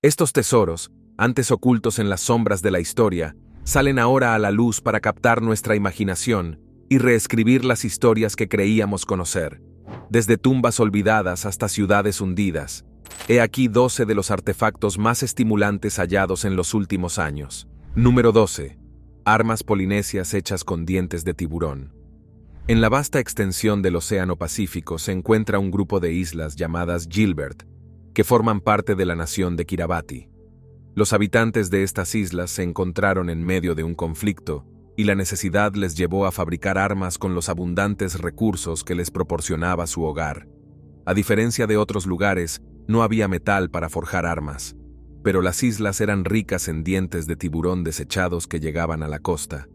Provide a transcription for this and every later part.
Estos tesoros, antes ocultos en las sombras de la historia, salen ahora a la luz para captar nuestra imaginación y reescribir las historias que creíamos conocer, desde tumbas olvidadas hasta ciudades hundidas. He aquí 12 de los artefactos más estimulantes hallados en los últimos años. Número 12. Armas polinesias hechas con dientes de tiburón. En la vasta extensión del Océano Pacífico se encuentra un grupo de islas llamadas Gilbert, que forman parte de la nación de Kiribati. Los habitantes de estas islas se encontraron en medio de un conflicto y la necesidad les llevó a fabricar armas con los abundantes recursos que les proporcionaba su hogar. A diferencia de otros lugares, no había metal para forjar armas, pero las islas eran ricas en dientes de tiburón desechados que llegaban a la costa.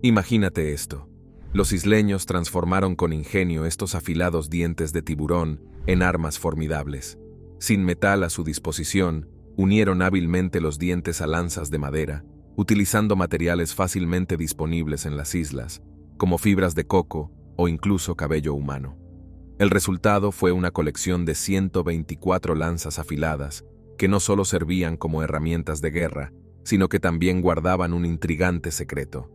Imagínate esto. Los isleños transformaron con ingenio estos afilados dientes de tiburón en armas formidables. Sin metal a su disposición, unieron hábilmente los dientes a lanzas de madera, utilizando materiales fácilmente disponibles en las islas, como fibras de coco o incluso cabello humano. El resultado fue una colección de 124 lanzas afiladas, que no solo servían como herramientas de guerra, sino que también guardaban un intrigante secreto.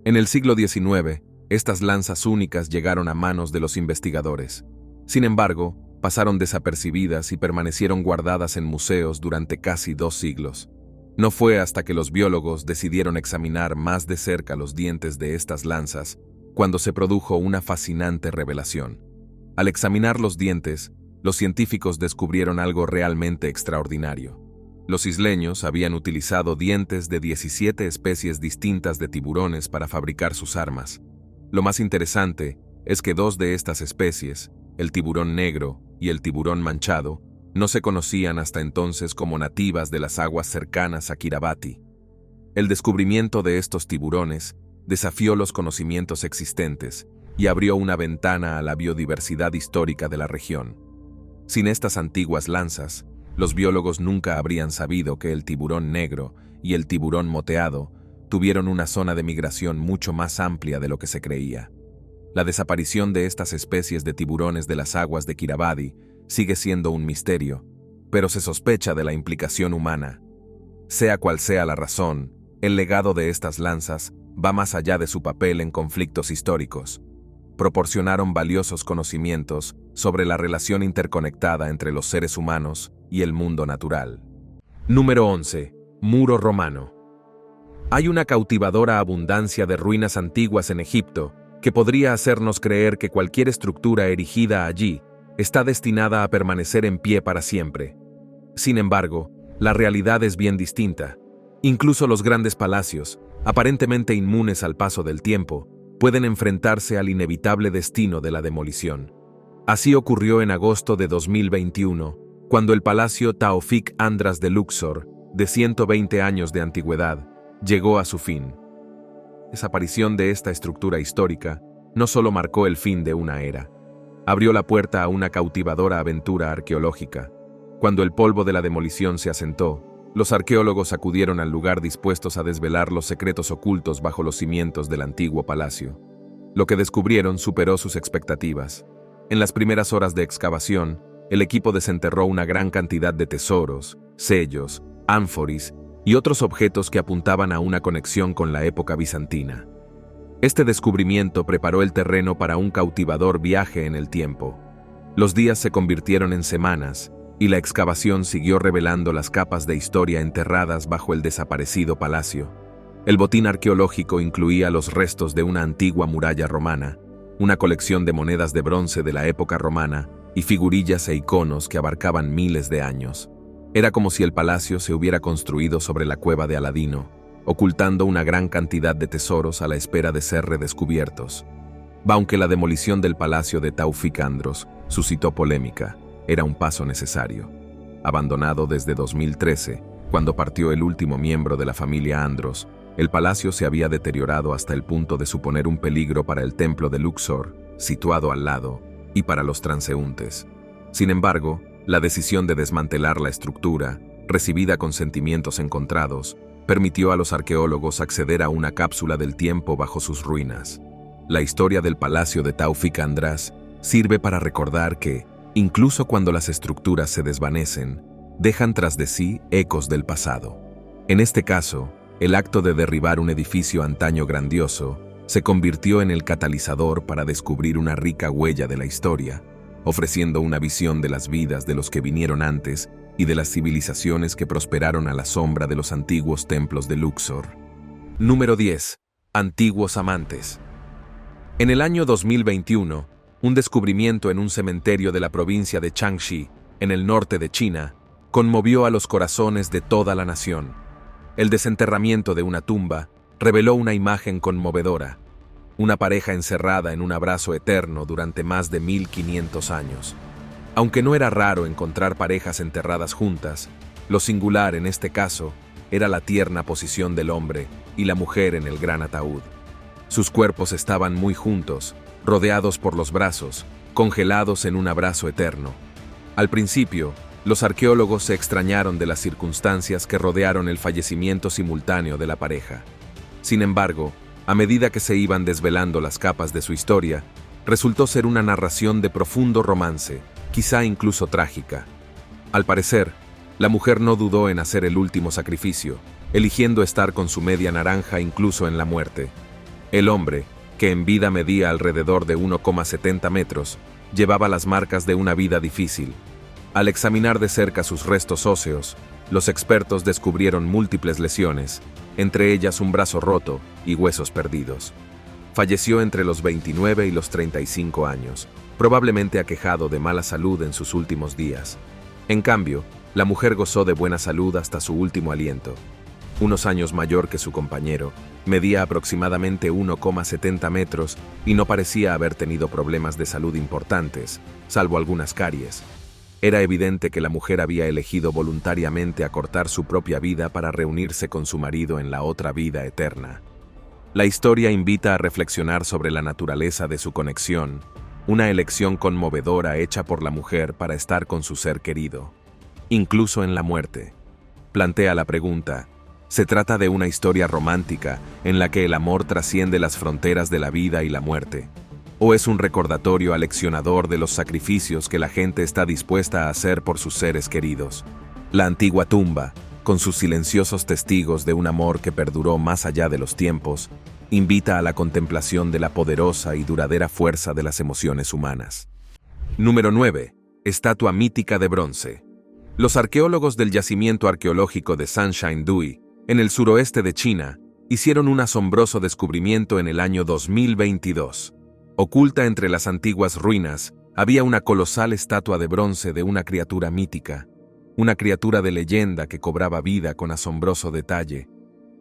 En el siglo XIX, estas lanzas únicas llegaron a manos de los investigadores. Sin embargo, pasaron desapercibidas y permanecieron guardadas en museos durante casi 2 siglos. No fue hasta que los biólogos decidieron examinar más de cerca los dientes de estas lanzas, cuando se produjo una fascinante revelación. Al examinar los dientes, los científicos descubrieron algo realmente extraordinario. Los isleños habían utilizado dientes de 17 especies distintas de tiburones para fabricar sus armas. Lo más interesante es que 2 de estas especies, el tiburón negro y el tiburón manchado, no se conocían hasta entonces como nativas de las aguas cercanas a Kiribati. El descubrimiento de estos tiburones desafió los conocimientos existentes y abrió una ventana a la biodiversidad histórica de la región. Sin estas antiguas lanzas, los biólogos nunca habrían sabido que el tiburón negro y el tiburón moteado tuvieron una zona de migración mucho más amplia de lo que se creía. La desaparición de estas especies de tiburones de las aguas de Kiribati sigue siendo un misterio, pero se sospecha de la implicación humana. Sea cual sea la razón, el legado de estas lanzas va más allá de su papel en conflictos históricos. Proporcionaron valiosos conocimientos sobre la relación interconectada entre los seres humanos y el mundo natural. Número 11. Muro romano. Hay una cautivadora abundancia de ruinas antiguas en Egipto que podría hacernos creer que cualquier estructura erigida allí está destinada a permanecer en pie para siempre. Sin embargo, la realidad es bien distinta. Incluso los grandes palacios, aparentemente inmunes al paso del tiempo, pueden enfrentarse al inevitable destino de la demolición. Así ocurrió en agosto de 2021, cuando el Palacio Taoufik Andras de Luxor, de 120 años de antigüedad, llegó a su fin. La desaparición de esta estructura histórica no solo marcó el fin de una era, abrió la puerta a una cautivadora aventura arqueológica. Cuando el polvo de la demolición se asentó, los arqueólogos acudieron al lugar dispuestos a desvelar los secretos ocultos bajo los cimientos del antiguo palacio. Lo que descubrieron superó sus expectativas. En las primeras horas de excavación, el equipo desenterró una gran cantidad de tesoros, sellos, ánforis y otros objetos que apuntaban a una conexión con la época bizantina. Este descubrimiento preparó el terreno para un cautivador viaje en el tiempo. Los días se convirtieron en semanas, y la excavación siguió revelando las capas de historia enterradas bajo el desaparecido palacio. El botín arqueológico incluía los restos de una antigua muralla romana, una colección de monedas de bronce de la época romana y figurillas e iconos que abarcaban miles de años. Era como si el palacio se hubiera construido sobre la cueva de Aladino, ocultando una gran cantidad de tesoros a la espera de ser redescubiertos. Aunque la demolición del palacio de Taoufik Andros suscitó polémica, era un paso necesario. Abandonado desde 2013, cuando partió el último miembro de la familia Andros, el palacio se había deteriorado hasta el punto de suponer un peligro para el templo de Luxor, situado al lado, y para los transeúntes. Sin embargo, la decisión de desmantelar la estructura, recibida con sentimientos encontrados, permitió a los arqueólogos acceder a una cápsula del tiempo bajo sus ruinas. La historia del palacio de Taoufik Andras sirve para recordar que, incluso cuando las estructuras se desvanecen, dejan tras de sí ecos del pasado. En este caso, el acto de derribar un edificio antaño grandioso se convirtió en el catalizador para descubrir una rica huella de la historia, ofreciendo una visión de las vidas de los que vinieron antes y de las civilizaciones que prosperaron a la sombra de los antiguos templos de Luxor. Número 10. Antiguos amantes. En el año 2021, un descubrimiento en un cementerio de la provincia de Jiangxi, en el norte de China, conmovió a los corazones de toda la nación. El desenterramiento de una tumba reveló una imagen conmovedora, una pareja encerrada en un abrazo eterno durante más de 1500 años. Aunque no era raro encontrar parejas enterradas juntas, lo singular en este caso era la tierna posición del hombre y la mujer en el gran ataúd. Sus cuerpos estaban muy juntos, rodeados por los brazos, congelados en un abrazo eterno. Al principio, los arqueólogos se extrañaron de las circunstancias que rodearon el fallecimiento simultáneo de la pareja. Sin embargo, a medida que se iban desvelando las capas de su historia, resultó ser una narración de profundo romance, quizá incluso trágica. Al parecer, la mujer no dudó en hacer el último sacrificio, eligiendo estar con su media naranja incluso en la muerte. El hombre, que en vida medía alrededor de 1,70 metros, llevaba las marcas de una vida difícil. Al examinar de cerca sus restos óseos, los expertos descubrieron múltiples lesiones, entre ellas un brazo roto y huesos perdidos. Falleció entre los 29 y los 35 años, probablemente aquejado de mala salud en sus últimos días. En cambio, la mujer gozó de buena salud hasta su último aliento. Unos años mayor que su compañero, medía aproximadamente 1,70 metros y no parecía haber tenido problemas de salud importantes, salvo algunas caries. Era evidente que la mujer había elegido voluntariamente acortar su propia vida para reunirse con su marido en la otra vida eterna. La historia invita a reflexionar sobre la naturaleza de su conexión, una elección conmovedora hecha por la mujer para estar con su ser querido, incluso en la muerte. Plantea la pregunta: ¿se trata de una historia romántica en la que el amor trasciende las fronteras de la vida y la muerte? ¿O es un recordatorio aleccionador de los sacrificios que la gente está dispuesta a hacer por sus seres queridos? La antigua tumba, con sus silenciosos testigos de un amor que perduró más allá de los tiempos, invita a la contemplación de la poderosa y duradera fuerza de las emociones humanas. Número 9. Estatua mítica de bronce. Los arqueólogos del yacimiento arqueológico de Sanshanduy, en el suroeste de China, hicieron un asombroso descubrimiento en el año 2022. Oculta entre las antiguas ruinas, había una colosal estatua de bronce de una criatura mítica, una criatura de leyenda que cobraba vida con asombroso detalle.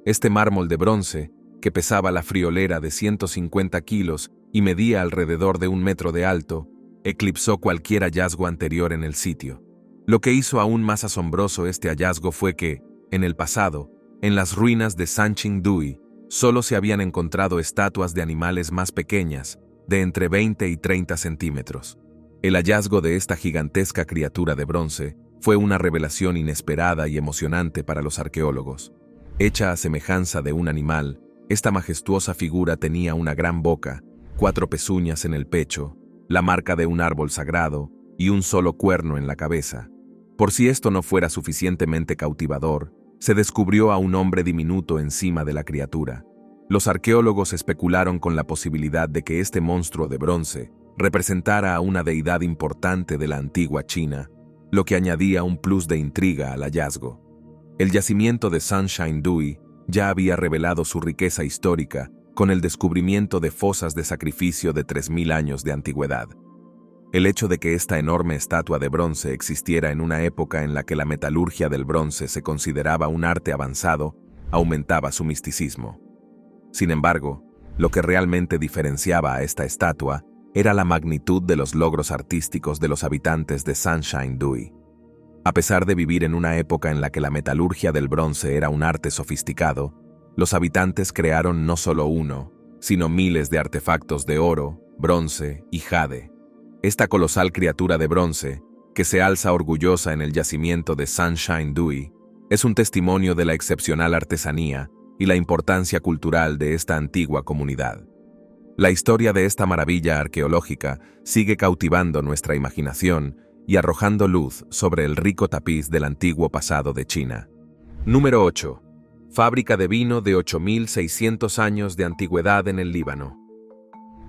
Este mármol de bronce, que pesaba la friolera de 150 kilos y medía alrededor de 1 metro de alto, eclipsó cualquier hallazgo anterior en el sitio. Lo que hizo aún más asombroso este hallazgo fue que, en el pasado, en las ruinas de Sanshanduy, solo se habían encontrado estatuas de animales más pequeñas, de entre 20 y 30 centímetros. El hallazgo de esta gigantesca criatura de bronce fue una revelación inesperada y emocionante para los arqueólogos. Hecha a semejanza de un animal, esta majestuosa figura tenía una gran boca, 4 pezuñas en el pecho, la marca de un árbol sagrado y un solo cuerno en la cabeza. Por si esto no fuera suficientemente cautivador, se descubrió a un hombre diminuto encima de la criatura. Los arqueólogos especularon con la posibilidad de que este monstruo de bronce representara a una deidad importante de la antigua China, lo que añadía un plus de intriga al hallazgo. El yacimiento de Sanshanduy ya había revelado su riqueza histórica con el descubrimiento de fosas de sacrificio de 3000 años de antigüedad. El hecho de que esta enorme estatua de bronce existiera en una época en la que la metalurgia del bronce se consideraba un arte avanzado aumentaba su misticismo. Sin embargo, lo que realmente diferenciaba a esta estatua era la magnitud de los logros artísticos de los habitantes de Sanshanduy. A pesar de vivir en una época en la que la metalurgia del bronce era un arte sofisticado, los habitantes crearon no solo uno, sino miles de artefactos de oro, bronce y jade. Esta colosal criatura de bronce, que se alza orgullosa en el yacimiento de Sanshanduy, es un testimonio de la excepcional artesanía y la importancia cultural de esta antigua comunidad. La historia de esta maravilla arqueológica sigue cautivando nuestra imaginación y arrojando luz sobre el rico tapiz del antiguo pasado de China. Número 8. Fábrica de vino de 8.600 años de antigüedad en el Líbano.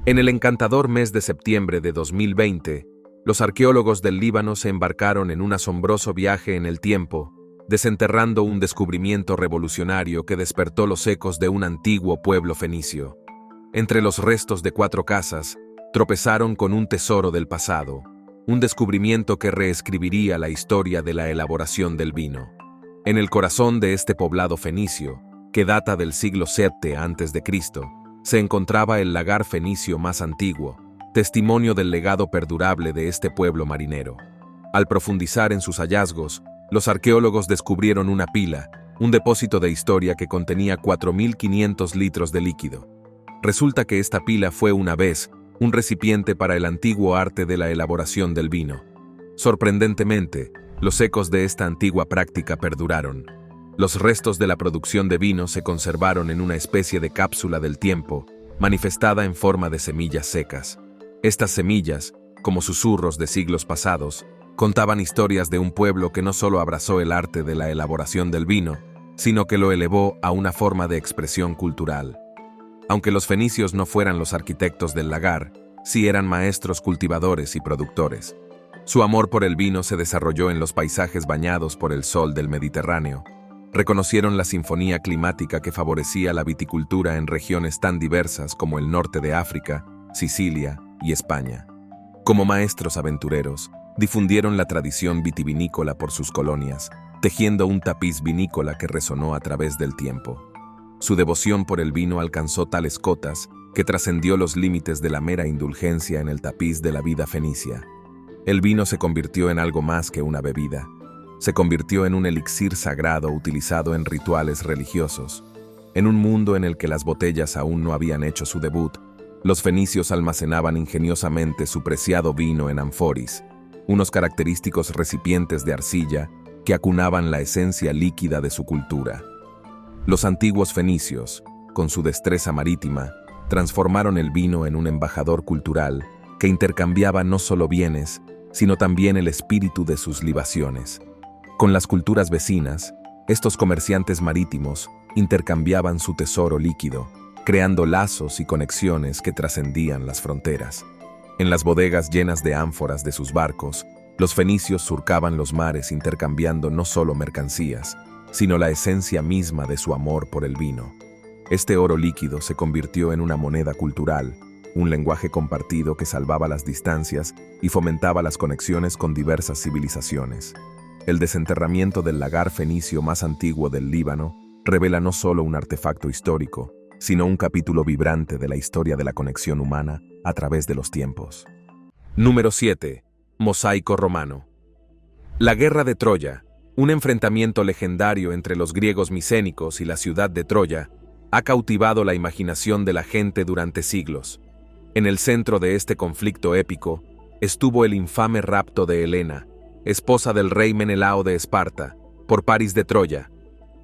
En el encantador mes de septiembre de 2020, los arqueólogos del Líbano se embarcaron en un asombroso viaje en el tiempo, desenterrando un descubrimiento revolucionario que despertó los ecos de un antiguo pueblo fenicio. Entre los restos de 4 casas, tropezaron con un tesoro del pasado, un descubrimiento que reescribiría la historia de la elaboración del vino. En el corazón de este poblado fenicio, que data del siglo VII a.C., se encontraba el lagar fenicio más antiguo, testimonio del legado perdurable de este pueblo marinero. Al profundizar en sus hallazgos, los arqueólogos descubrieron una pila, un depósito de historia que contenía 4.500 litros de líquido. Resulta que esta pila fue una vez un recipiente para el antiguo arte de la elaboración del vino. Sorprendentemente, los ecos de esta antigua práctica perduraron. Los restos de la producción de vino se conservaron en una especie de cápsula del tiempo, manifestada en forma de semillas secas. Estas semillas, como susurros de siglos pasados, contaban historias de un pueblo que no solo abrazó el arte de la elaboración del vino, sino que lo elevó a una forma de expresión cultural. Aunque los fenicios no fueran los arquitectos del lagar, sí eran maestros cultivadores y productores. Su amor por el vino se desarrolló en los paisajes bañados por el sol del Mediterráneo. Reconocieron la sinfonía climática que favorecía la viticultura en regiones tan diversas como el norte de África, Sicilia y España. Como maestros aventureros, difundieron la tradición vitivinícola por sus colonias, tejiendo un tapiz vinícola que resonó a través del tiempo. Su devoción por el vino alcanzó tales cotas que trascendió los límites de la mera indulgencia en el tapiz de la vida fenicia. El vino se convirtió en algo más que una bebida. Se convirtió en un elixir sagrado utilizado en rituales religiosos. En un mundo en el que las botellas aún no habían hecho su debut, los fenicios almacenaban ingeniosamente su preciado vino en ánforis, unos característicos recipientes de arcilla que acunaban la esencia líquida de su cultura. Los antiguos fenicios, con su destreza marítima, transformaron el vino en un embajador cultural que intercambiaba no solo bienes, sino también el espíritu de sus libaciones. Con las culturas vecinas, estos comerciantes marítimos intercambiaban su tesoro líquido, creando lazos y conexiones que trascendían las fronteras. En las bodegas llenas de ánforas de sus barcos, los fenicios surcaban los mares intercambiando no solo mercancías, sino la esencia misma de su amor por el vino. Este oro líquido se convirtió en una moneda cultural, un lenguaje compartido que salvaba las distancias y fomentaba las conexiones con diversas civilizaciones. El desenterramiento del lagar fenicio más antiguo del Líbano revela no solo un artefacto histórico, sino un capítulo vibrante de la historia de la conexión humana a través de los tiempos. Número 7. Mosaico romano. La Guerra de Troya, un enfrentamiento legendario entre los griegos micénicos y la ciudad de Troya, ha cautivado la imaginación de la gente durante siglos. En el centro de este conflicto épico estuvo el infame rapto de Helena, esposa del rey Menelao de Esparta, por Paris de Troya.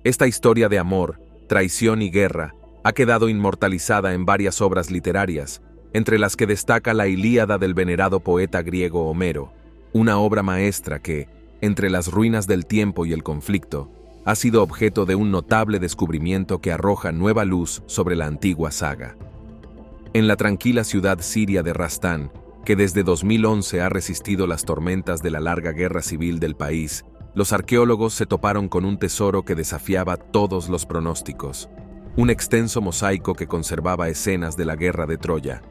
Esta historia de amor, traición y guerra ha quedado inmortalizada en varias obras literarias, entre las que destaca la Ilíada del venerado poeta griego Homero, una obra maestra que, entre las ruinas del tiempo y el conflicto, ha sido objeto de un notable descubrimiento que arroja nueva luz sobre la antigua saga. En la tranquila ciudad siria de Rastán, que desde 2011 ha resistido las tormentas de la larga guerra civil del país, los arqueólogos se toparon con un tesoro que desafiaba todos los pronósticos. Un extenso mosaico que conservaba escenas de la guerra de Troya.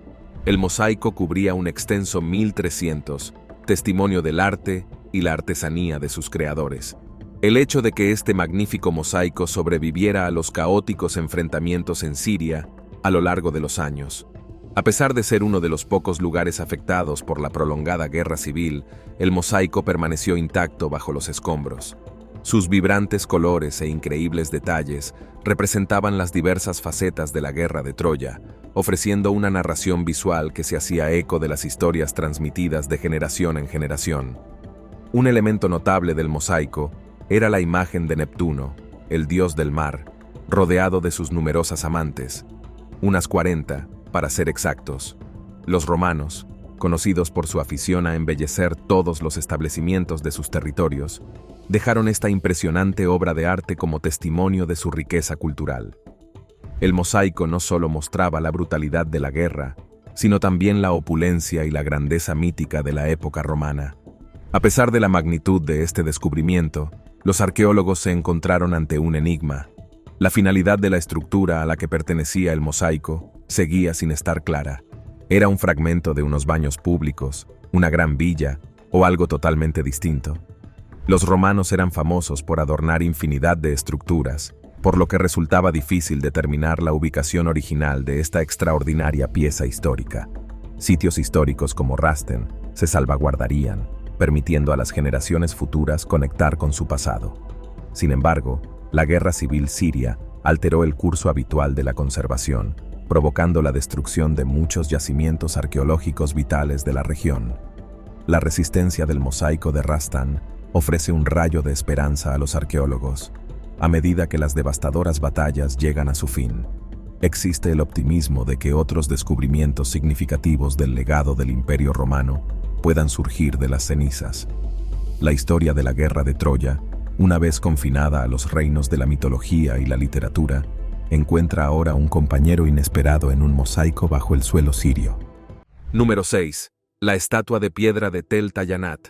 El mosaico cubría un extenso 1300, testimonio del arte y la artesanía de sus creadores. El hecho de que este magnífico mosaico sobreviviera a los caóticos enfrentamientos en Siria a lo largo de los años. A pesar de ser uno de los pocos lugares afectados por la prolongada guerra civil, el mosaico permaneció intacto bajo los escombros. Sus vibrantes colores e increíbles detalles representaban las diversas facetas de la guerra de Troya, ofreciendo una narración visual que se hacía eco de las historias transmitidas de generación en generación. Un elemento notable del mosaico era la imagen de Neptuno, el dios del mar, rodeado de sus numerosas amantes, unas 40, para ser exactos. Los romanos, conocidos por su afición a embellecer todos los establecimientos de sus territorios, dejaron esta impresionante obra de arte como testimonio de su riqueza cultural. El mosaico no solo mostraba la brutalidad de la guerra, sino también la opulencia y la grandeza mítica de la época romana. A pesar de la magnitud de este descubrimiento, los arqueólogos se encontraron ante un enigma. La finalidad de la estructura a la que pertenecía el mosaico seguía sin estar clara. ¿Era un fragmento de unos baños públicos, una gran villa o algo totalmente distinto? Los romanos eran famosos por adornar infinidad de estructuras, por lo que resultaba difícil determinar la ubicación original de esta extraordinaria pieza histórica. Sitios históricos como Rasten se salvaguardarían, permitiendo a las generaciones futuras conectar con su pasado. Sin embargo, la guerra civil siria alteró el curso habitual de la conservación, provocando la destrucción de muchos yacimientos arqueológicos vitales de la región. La resistencia del mosaico de Rastan ofrece un rayo de esperanza a los arqueólogos. A medida que las devastadoras batallas llegan a su fin, existe el optimismo de que otros descubrimientos significativos del legado del Imperio Romano puedan surgir de las cenizas. La historia de la guerra de Troya, una vez confinada a los reinos de la mitología y la literatura, encuentra ahora un compañero inesperado en un mosaico bajo el suelo sirio. Número 6. La estatua de piedra de Tel Tayanat.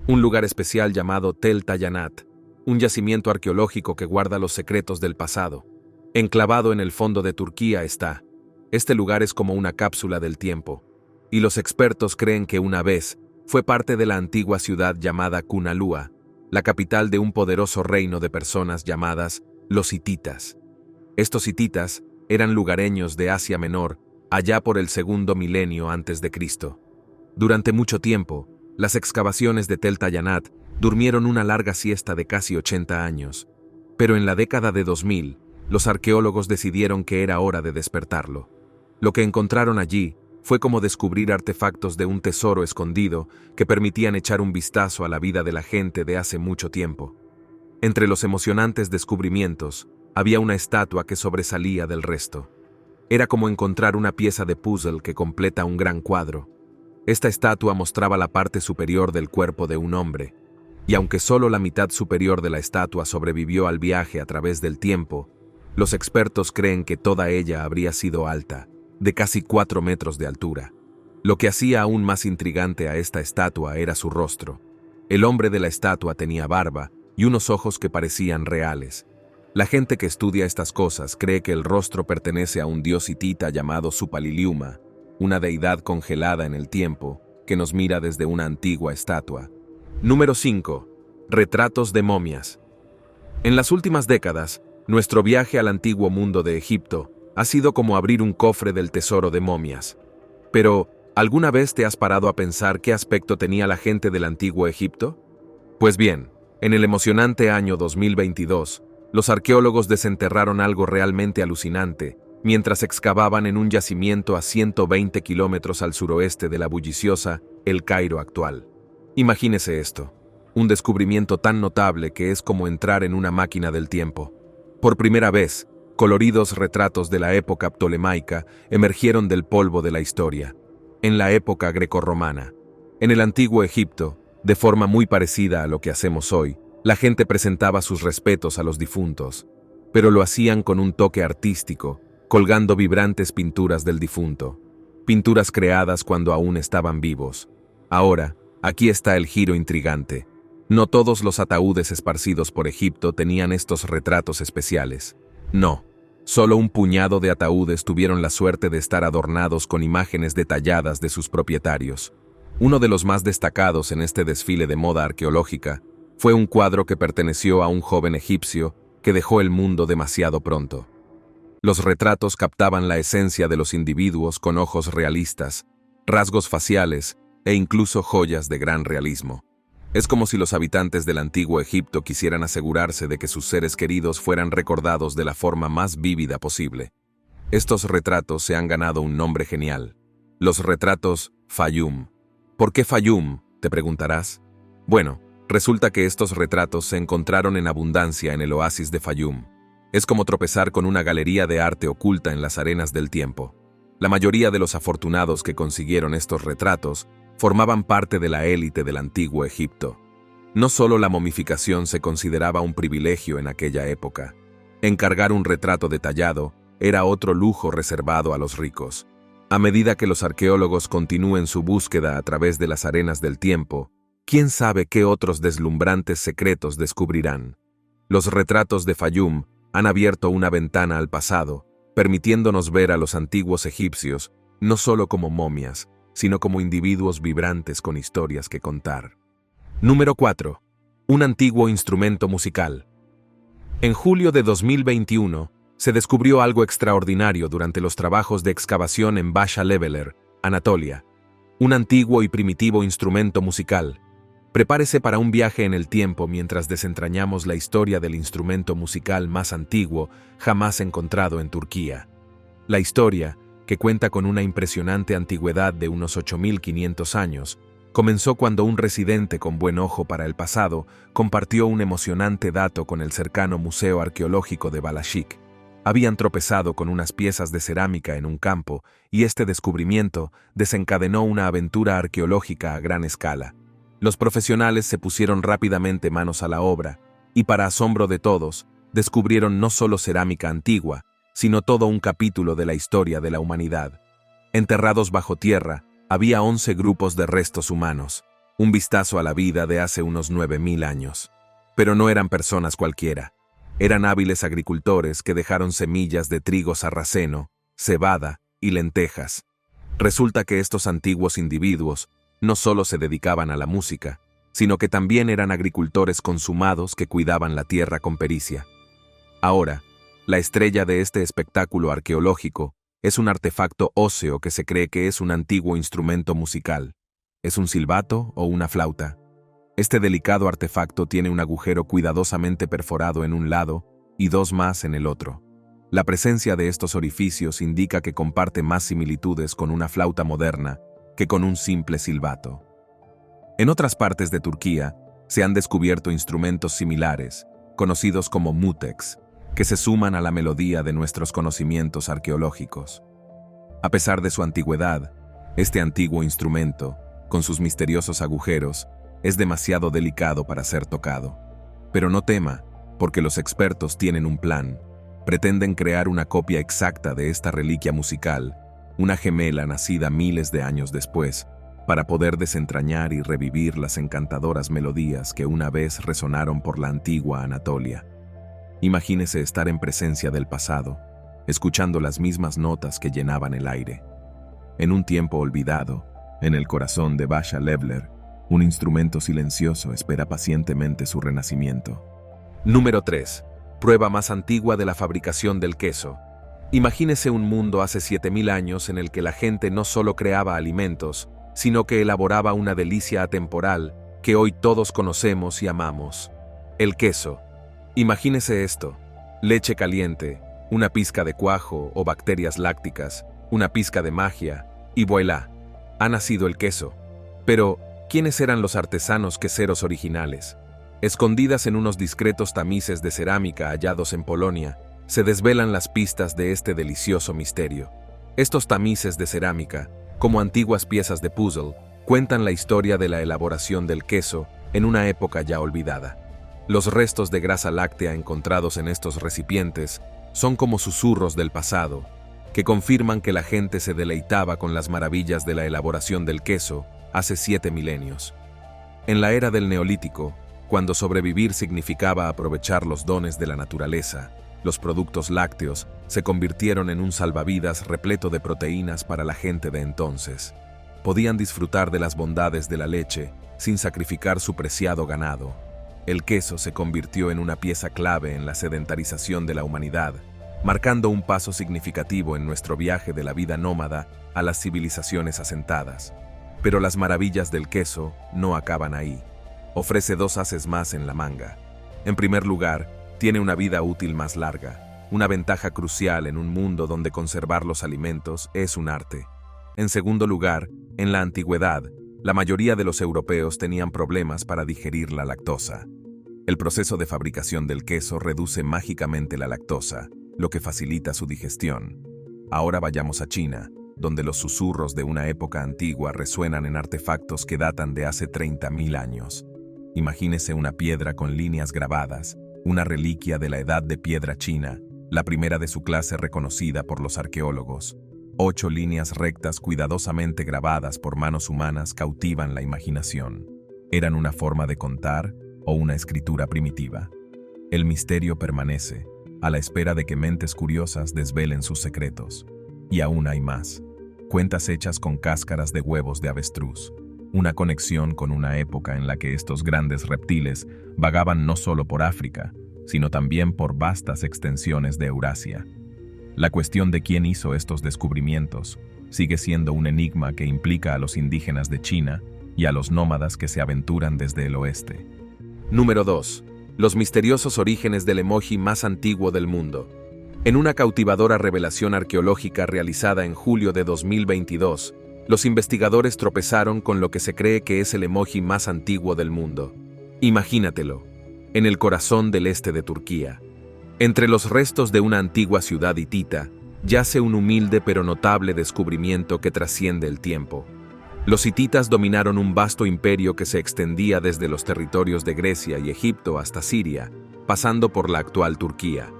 Un lugar especial llamado Tel Tayanat, un yacimiento arqueológico que guarda los secretos del pasado. Enclavado en el fondo de Turquía está. Este lugar es como una cápsula del tiempo, y los expertos creen que una vez fue parte de la antigua ciudad llamada Cunalúa, la capital de un poderoso reino de personas llamadas los hititas. Estos hititas eran lugareños de Asia Menor, allá por el segundo milenio antes de Cristo. Durante mucho tiempo, las excavaciones de Tel Tayanat durmieron una larga siesta de casi 80 años, pero en la década de 2000, los arqueólogos decidieron que era hora de despertarlo. Lo que encontraron allí fue como descubrir artefactos de un tesoro escondido que permitían echar un vistazo a la vida de la gente de hace mucho tiempo. Entre los emocionantes descubrimientos, había una estatua que sobresalía del resto. Era como encontrar una pieza de puzzle que completa un gran cuadro. Esta estatua mostraba la parte superior del cuerpo de un hombre, y aunque solo la mitad superior de la estatua sobrevivió al viaje a través del tiempo, los expertos creen que toda ella habría sido alta, de casi 4 metros de altura. Lo que hacía aún más intrigante a esta estatua era su rostro. El hombre de la estatua tenía barba y unos ojos que parecían reales. La gente que estudia estas cosas cree que el rostro pertenece a un dios hitita llamado Supaliliuma, una deidad congelada en el tiempo que nos mira desde una antigua estatua. Número 5. Retratos de momias. En las últimas décadas, nuestro viaje al antiguo mundo de Egipto ha sido como abrir un cofre del tesoro de momias. Pero, ¿alguna vez te has parado a pensar qué aspecto tenía la gente del antiguo Egipto? Pues bien, en el emocionante año 2022, los arqueólogos desenterraron algo realmente alucinante, mientras excavaban en un yacimiento a 120 kilómetros al suroeste de la bulliciosa El Cairo actual. Imagínese esto, un descubrimiento tan notable que es como entrar en una máquina del tiempo. Por primera vez, coloridos retratos de la época ptolemaica emergieron del polvo de la historia. En la época grecorromana, en el antiguo Egipto, de forma muy parecida a lo que hacemos hoy, la gente presentaba sus respetos a los difuntos, pero lo hacían con un toque artístico, colgando vibrantes pinturas del difunto, pinturas creadas cuando aún estaban vivos. Ahora, aquí está el giro intrigante. No todos los ataúdes esparcidos por Egipto tenían estos retratos especiales. No, solo un puñado de ataúdes tuvieron la suerte de estar adornados con imágenes detalladas de sus propietarios. Uno de los más destacados en este desfile de moda arqueológica fue un cuadro que perteneció a un joven egipcio que dejó el mundo demasiado pronto. Los retratos captaban la esencia de los individuos con ojos realistas, rasgos faciales e incluso joyas de gran realismo. Es como si los habitantes del antiguo Egipto quisieran asegurarse de que sus seres queridos fueran recordados de la forma más vívida posible. Estos retratos se han ganado un nombre genial: los retratos Fayum. ¿Por qué Fayum?, te preguntarás. Bueno, resulta que estos retratos se encontraron en abundancia en el oasis de Fayum. Es como tropezar con una galería de arte oculta en las arenas del tiempo. La mayoría de los afortunados que consiguieron estos retratos formaban parte de la élite del antiguo Egipto. No solo la momificación se consideraba un privilegio en aquella época. Encargar un retrato detallado era otro lujo reservado a los ricos. A medida que los arqueólogos continúen su búsqueda a través de las arenas del tiempo, quién sabe qué otros deslumbrantes secretos descubrirán. Los retratos de Fayum han abierto una ventana al pasado, permitiéndonos ver a los antiguos egipcios no solo como momias, sino como individuos vibrantes con historias que contar. Número 4. Un antiguo instrumento musical. En julio de 2021, se descubrió algo extraordinario durante los trabajos de excavación en Basha Leveler, Anatolia. Un antiguo y primitivo instrumento musical. Prepárese para un viaje en el tiempo mientras desentrañamos la historia del instrumento musical más antiguo jamás encontrado en Turquía. La historia, que cuenta con una impresionante antigüedad de unos 8.500 años, comenzó cuando un residente con buen ojo para el pasado compartió un emocionante dato con el cercano Museo Arqueológico de Balashik. Habían tropezado con unas piezas de cerámica en un campo y este descubrimiento desencadenó una aventura arqueológica a gran escala. Los profesionales se pusieron rápidamente manos a la obra y, para asombro de todos, descubrieron no solo cerámica antigua, sino todo un capítulo de la historia de la humanidad. Enterrados bajo tierra, había 11 grupos de restos humanos, un vistazo a la vida de hace unos 9.000 años. Pero no eran personas cualquiera. Eran hábiles agricultores que dejaron semillas de trigo sarraceno, cebada y lentejas. Resulta que estos antiguos individuos no solo se dedicaban a la música, sino que también eran agricultores consumados que cuidaban la tierra con pericia. Ahora, la estrella de este espectáculo arqueológico es un artefacto óseo que se cree que es un antiguo instrumento musical. ¿Es un silbato o una flauta? Este delicado artefacto tiene un agujero cuidadosamente perforado en un lado y 2 más en el otro. La presencia de estos orificios indica que comparte más similitudes con una flauta moderna que con un simple silbato. En otras partes de Turquía se han descubierto instrumentos similares, conocidos como mútex, que se suman a la melodía de nuestros conocimientos arqueológicos. A pesar de su antigüedad, este antiguo instrumento, con sus misteriosos agujeros, es demasiado delicado para ser tocado. Pero no tema, porque los expertos tienen un plan. Pretenden crear una copia exacta de esta reliquia musical, una gemela nacida miles de años después, para poder desentrañar y revivir las encantadoras melodías que una vez resonaron por la antigua Anatolia. Imagínese estar en presencia del pasado, escuchando las mismas notas que llenaban el aire. En un tiempo olvidado, en el corazón de Basha Leveler, un instrumento silencioso espera pacientemente su renacimiento. Número 3. Prueba más antigua de la fabricación del queso. Imagínese un mundo hace 7.000 años en el que la gente no solo creaba alimentos, sino que elaboraba una delicia atemporal que hoy todos conocemos y amamos: el queso. Imagínese esto: leche caliente, una pizca de cuajo o bacterias lácticas, una pizca de magia, y voilà, ha nacido el queso. Pero, ¿quiénes eran los artesanos queseros originales? Escondidas en unos discretos tamices de cerámica hallados en Polonia, se desvelan las pistas de este delicioso misterio. Estos tamices de cerámica, como antiguas piezas de puzzle, cuentan la historia de la elaboración del queso en una época ya olvidada. Los restos de grasa láctea encontrados en estos recipientes son como susurros del pasado, que confirman que la gente se deleitaba con las maravillas de la elaboración del queso hace 7 milenios. En la era del Neolítico, cuando sobrevivir significaba aprovechar los dones de la naturaleza, los productos lácteos se convirtieron en un salvavidas repleto de proteínas para la gente de entonces. Podían disfrutar de las bondades de la leche sin sacrificar su preciado ganado. El queso se convirtió en una pieza clave en la sedentarización de la humanidad, marcando un paso significativo en nuestro viaje de la vida nómada a las civilizaciones asentadas. Pero las maravillas del queso no acaban ahí. Ofrece 2 ases más en la manga. En primer lugar, tiene una vida útil más larga, una ventaja crucial en un mundo donde conservar los alimentos es un arte. En segundo lugar, en la antigüedad, la mayoría de los europeos tenían problemas para digerir la lactosa. El proceso de fabricación del queso reduce mágicamente la lactosa, lo que facilita su digestión. Ahora vayamos a China, donde los susurros de una época antigua resuenan en artefactos que datan de hace 30.000 años. Imagínese una piedra con líneas grabadas, una reliquia de la Edad de Piedra china, la primera de su clase reconocida por los arqueólogos. 8 líneas rectas cuidadosamente grabadas por manos humanas cautivan la imaginación. ¿Eran una forma de contar o una escritura primitiva? El misterio permanece, a la espera de que mentes curiosas desvelen sus secretos. Y aún hay más. Cuentas hechas con cáscaras de huevos de avestruz. Una conexión con una época en la que estos grandes reptiles vagaban no solo por África, sino también por vastas extensiones de Eurasia. La cuestión de quién hizo estos descubrimientos sigue siendo un enigma que implica a los indígenas de China y a los nómadas que se aventuran desde el oeste. Número 2. Los misteriosos orígenes del emoji más antiguo del mundo. En una cautivadora revelación arqueológica realizada en julio de 2022, los investigadores tropezaron con lo que se cree que es el emoji más antiguo del mundo. Imagínatelo, en el corazón del este de Turquía. Entre los restos de una antigua ciudad hitita, yace un humilde pero notable descubrimiento que trasciende el tiempo. Los hititas dominaron un vasto imperio que se extendía desde los territorios de Grecia y Egipto hasta Siria, pasando por la actual Turquía.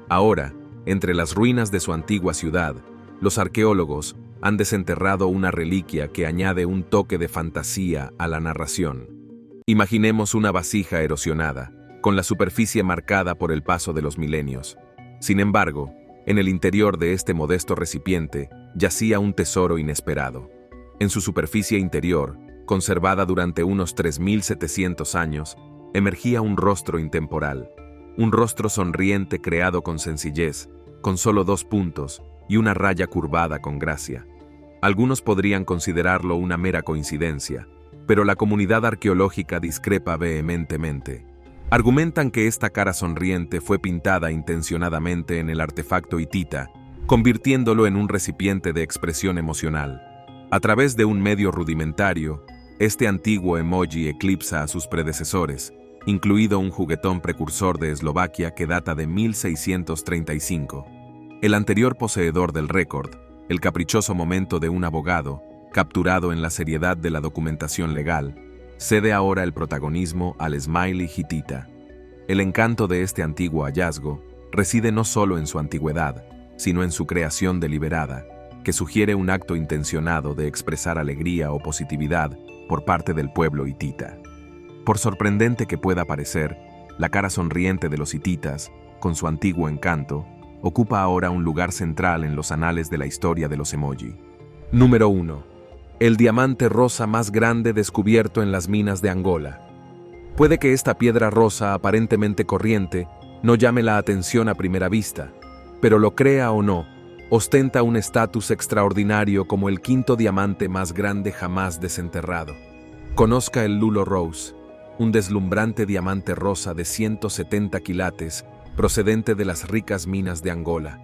Ahora, entre las ruinas de su antigua ciudad, los arqueólogos han desenterrado una reliquia que añade un toque de fantasía a la narración. Imaginemos una vasija erosionada, con la superficie marcada por el paso de los milenios. Sin embargo, en el interior de este modesto recipiente yacía un tesoro inesperado. En su superficie interior, conservada durante unos 3.700 años, emergía un rostro intemporal. Un rostro sonriente creado con sencillez, con solo 2 puntos y una raya curvada con gracia. Algunos podrían considerarlo una mera coincidencia, pero la comunidad arqueológica discrepa vehementemente. Argumentan que esta cara sonriente fue pintada intencionadamente en el artefacto hitita, convirtiéndolo en un recipiente de expresión emocional. A través de un medio rudimentario, este antiguo emoji eclipsa a sus predecesores, incluido un juguetón precursor de Eslovaquia que data de 1635. El anterior poseedor del récord, el caprichoso momento de un abogado, capturado en la seriedad de la documentación legal, cede ahora el protagonismo al smiley hitita. El encanto de este antiguo hallazgo reside no solo en su antigüedad, sino en su creación deliberada, que sugiere un acto intencionado de expresar alegría o positividad por parte del pueblo hitita. Por sorprendente que pueda parecer, la cara sonriente de los hititas, con su antiguo encanto, ocupa ahora un lugar central en los anales de la historia de los emoji. Número 1. El diamante rosa más grande descubierto en las minas de Angola. Puede que esta piedra rosa aparentemente corriente no llame la atención a primera vista, pero lo crea o no, ostenta un estatus extraordinario como el 5º diamante más grande jamás desenterrado. Conozca el Lulo Rose, un deslumbrante diamante rosa de 170 quilates procedente de las ricas minas de Angola.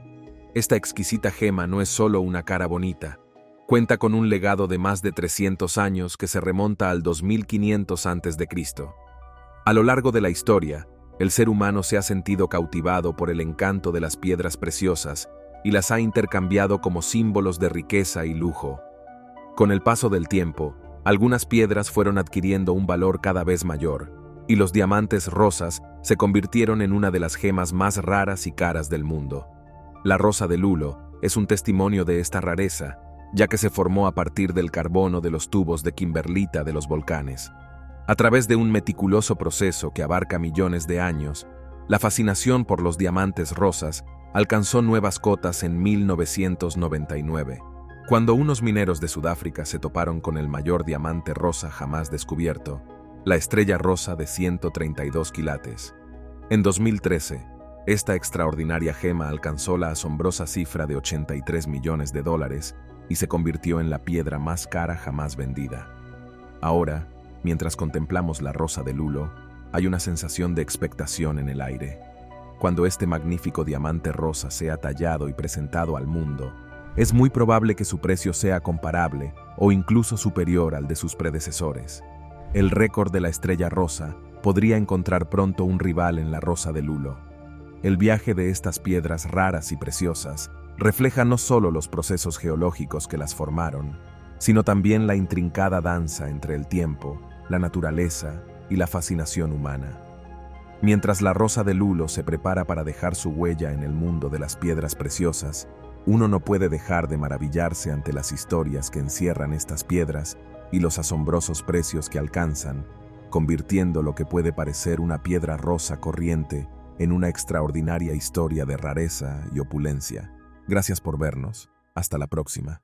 Esta exquisita gema no es solo una cara bonita, cuenta con un legado de más de 300 años que se remonta al 2500 a.C. A lo largo de la historia, el ser humano se ha sentido cautivado por el encanto de las piedras preciosas y las ha intercambiado como símbolos de riqueza y lujo. Con el paso del tiempo, algunas piedras fueron adquiriendo un valor cada vez mayor, y los diamantes rosas se convirtieron en una de las gemas más raras y caras del mundo. La rosa de Lulo es un testimonio de esta rareza, ya que se formó a partir del carbono de los tubos de kimberlita de los volcanes. A través de un meticuloso proceso que abarca millones de años, la fascinación por los diamantes rosas alcanzó nuevas cotas en 1999, cuando unos mineros de Sudáfrica se toparon con el mayor diamante rosa jamás descubierto, la estrella rosa de 132 quilates. En 2013, esta extraordinaria gema alcanzó la asombrosa cifra de $83 millones y se convirtió en la piedra más cara jamás vendida. Ahora, mientras contemplamos la rosa de Lulo, hay una sensación de expectación en el aire. Cuando este magnífico diamante rosa sea tallado y presentado al mundo, es muy probable que su precio sea comparable o incluso superior al de sus predecesores. El récord de la estrella rosa podría encontrar pronto un rival en la rosa de Lulo. El viaje de estas piedras raras y preciosas refleja no solo los procesos geológicos que las formaron, sino también la intrincada danza entre el tiempo, la naturaleza y la fascinación humana. Mientras la rosa de lulo se prepara para dejar su huella en el mundo de las piedras preciosas, uno no puede dejar de maravillarse ante las historias que encierran estas piedras y los asombrosos precios que alcanzan, convirtiendo lo que puede parecer una piedra rosa corriente en una extraordinaria historia de rareza y opulencia. Gracias por vernos. Hasta la próxima.